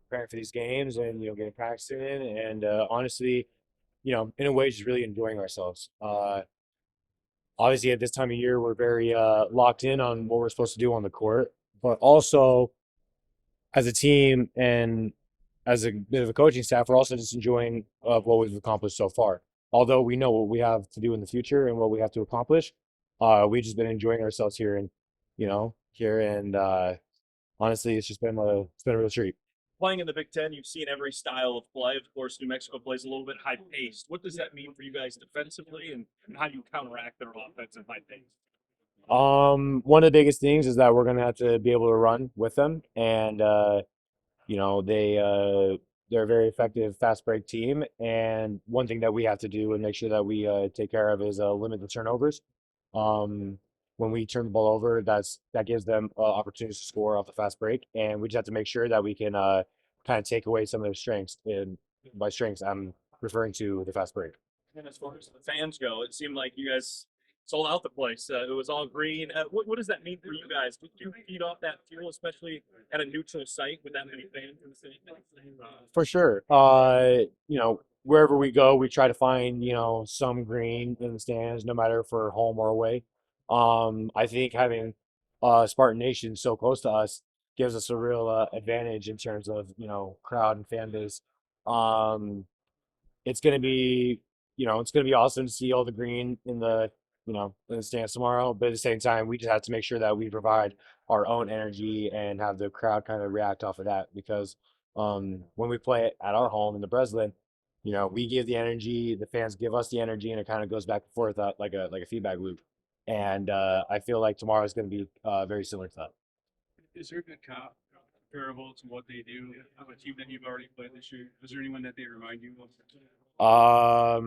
preparing for these games and getting practicing in, and honestly, in a way, just really enjoying ourselves. Obviously, at this time of year, we're very locked in on what we're supposed to do on the court, but also as a team and as a bit of a coaching staff, we're also just enjoying what we've accomplished so far. Although we know what we have to do in the future and what we have to accomplish, we've just been enjoying ourselves here and honestly, it's been a real treat. Playing in the Big Ten, you've seen every style of play. Of course, New Mexico plays a little bit high paced. What does that mean for you guys defensively, and how do you counteract their offensive high pace? One of the biggest things is that we're gonna have to be able to run with them, and they're a very effective fast break team. And one thing that we have to do and make sure that we take care of is limit the turnovers. Um, when we turn the ball over, that gives them opportunities to score off the fast break, and we just have to make sure that we can kind of take away some of their strengths. And by strengths, I'm referring to the fast break. And as far as the fans go, it seemed like you guys sold out the place. It was all green. What does that mean for you guys? Do you feed off that fuel, especially at a neutral site with that many fans in the city? For sure. Wherever we go, we try to find, some green in the stands, no matter if we're home or away. I think having Spartan Nation so close to us gives us a real advantage in terms of, crowd and fan base. Um, it's gonna be, it's gonna be awesome to see all the green in the stands tomorrow. But at the same time, we just have to make sure that we provide our own energy and have the crowd kind of react off of that. Because when we play at our home in the Breslin, we give the energy, the fans give us the energy, and it kind of goes back and forth like a feedback loop. And I feel like tomorrow is going to be very similar to that. Is there a good comparable to what they do of a team that you've already played this year? Is there anyone that they remind you of?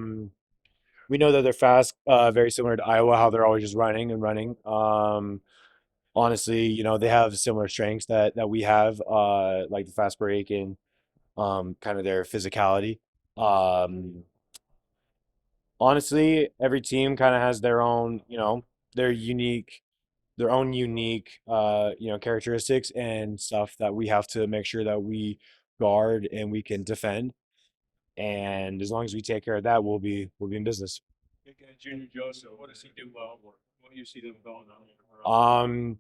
We know that they're fast, very similar to Iowa, how they're always just running and running. Honestly, they have similar strengths that we have, like the fast break and kind of their physicality. Um, Honestly, every team kind of has their own, their unique, their own unique, characteristics and stuff that we have to make sure that we guard and we can defend. And as long as we take care of that, we'll be in business. Big guy, Junior Joseph, what does he do well? What do you see them going on? Um,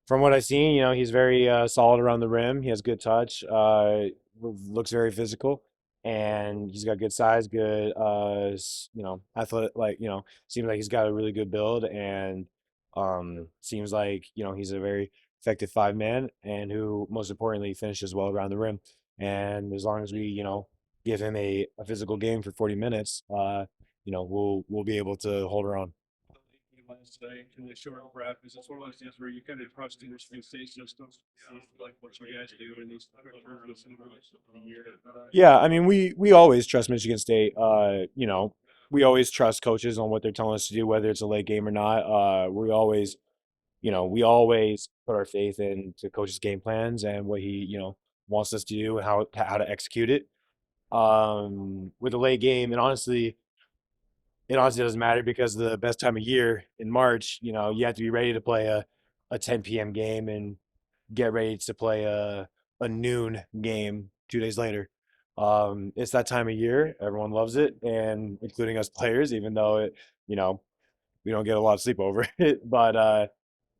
from what I've seen, he's very solid around the rim. He has good touch. Looks very physical, and he's got good size, good athletic. Like seems like he's got a really good build, and seems like he's a very effective five man, and who most importantly finishes well around the rim. And as long as we give him a physical game for 40 minutes, we'll be able to hold her on. Last day in the short prep is it's one of those things where you kind of trust in your state system, like what you guys do in these tournaments and the year. Yeah, I mean, we always trust Michigan State. We always trust coaches on what they're telling us to do, whether it's a late game or not. We always put our faith into coach's game plans and what he, wants us to do and how to execute it. With a late game, and it honestly doesn't matter because the best time of year in March, you have to be ready to play a 10 p.m. game and get ready to play a noon game 2 days later. It's that time of year. Everyone loves it, and including us players, even though you know, we don't get a lot of sleep over it. But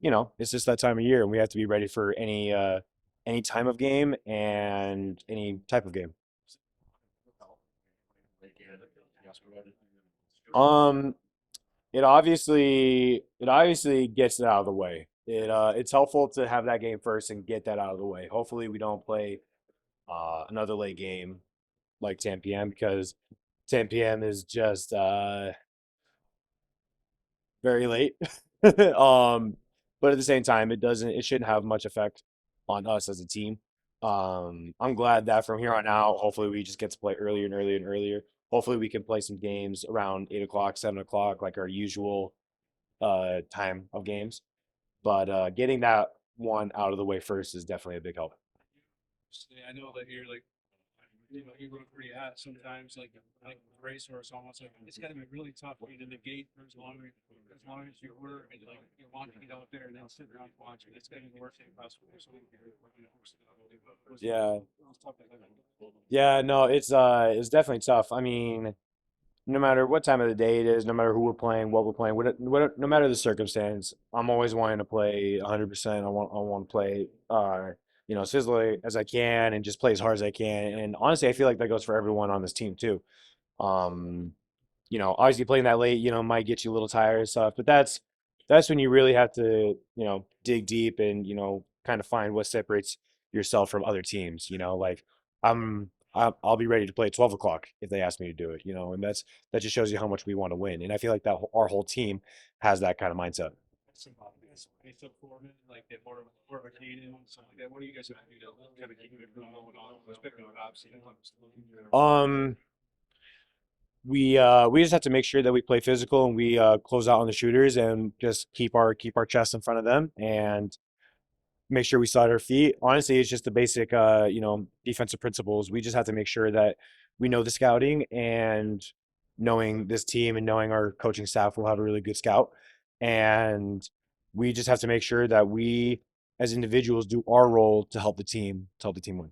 it's just that time of year, and we have to be ready for any time of game and any type of game. Um, it obviously gets it out of the way. It's helpful to have that game first and get that out of the way. Hopefully, we don't play another late game like 10 p.m. because 10 p.m. is just very late. But at the same time, it shouldn't have much effect on us as a team. I'm glad that from here on out, hopefully we just get to play earlier and earlier and earlier. Hopefully we can play some games around 8 o'clock, 7 o'clock, like our usual time of games. But getting that one out of the way first is definitely a big help. I know that you're like, you run pretty hot sometimes, like racehorse almost. Like it's got to be really tough for you to negate for as long as you were, and like you want to get out there and then sit around watching. It's got to be the worst thing possible. So, Yeah. tough as that. Yeah, no, it's definitely tough. I mean, no matter what time of the day it is, no matter who we're playing, what we're playing, no matter the circumstance, I'm always wanting to play 100%. I want to play, as physically as I can and just play as hard as I can. And honestly, I feel like that goes for everyone on this team too. Um, obviously playing that late, might get you a little tired and stuff, but that's when you really have to, dig deep and, kind of find what separates yourself from other teams. Like I'll be ready to play at 12 o'clock if they ask me to do it, and that just shows you how much we want to win. And I feel like our whole team has that kind of mindset. It's a foreman, like they're more of a cadence, something like that. What do you guys have to do to kind of keep it going on? Especially with obviously. Um, we just have to make sure that we play physical and we close out on the shooters and just keep our chest in front of them and make sure we slide our feet. Honestly, it's just the basic defensive principles. We just have to make sure that we know the scouting and knowing this team and knowing our coaching staff will have a really good scout. And we just have to make sure that we as individuals do our role to help the team win.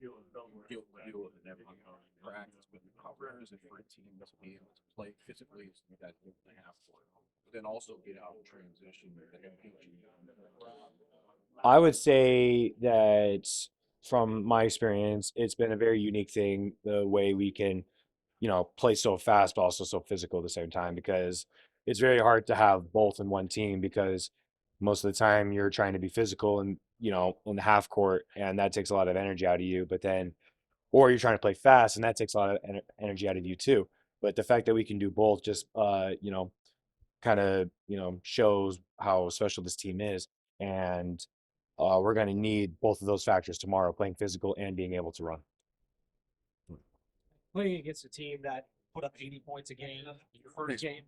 Deal with it every practice with the covers and for a team to be able to play physically so that they have for it. But then also get out of transition and engaging. I would say that from my experience, it's been a very unique thing the way we can, play so fast but also so physical at the same time because it's very hard to have both in one team because most of the time you're trying to be physical and in the half court and that takes a lot of energy out of you. But then or you're trying to play fast and that takes a lot of energy out of you too. But the fact that we can do both just kind of shows how special this team is and we're going to need both of those factors tomorrow, playing physical and being able to run. Playing against a team that put up 80 points a game, your first game,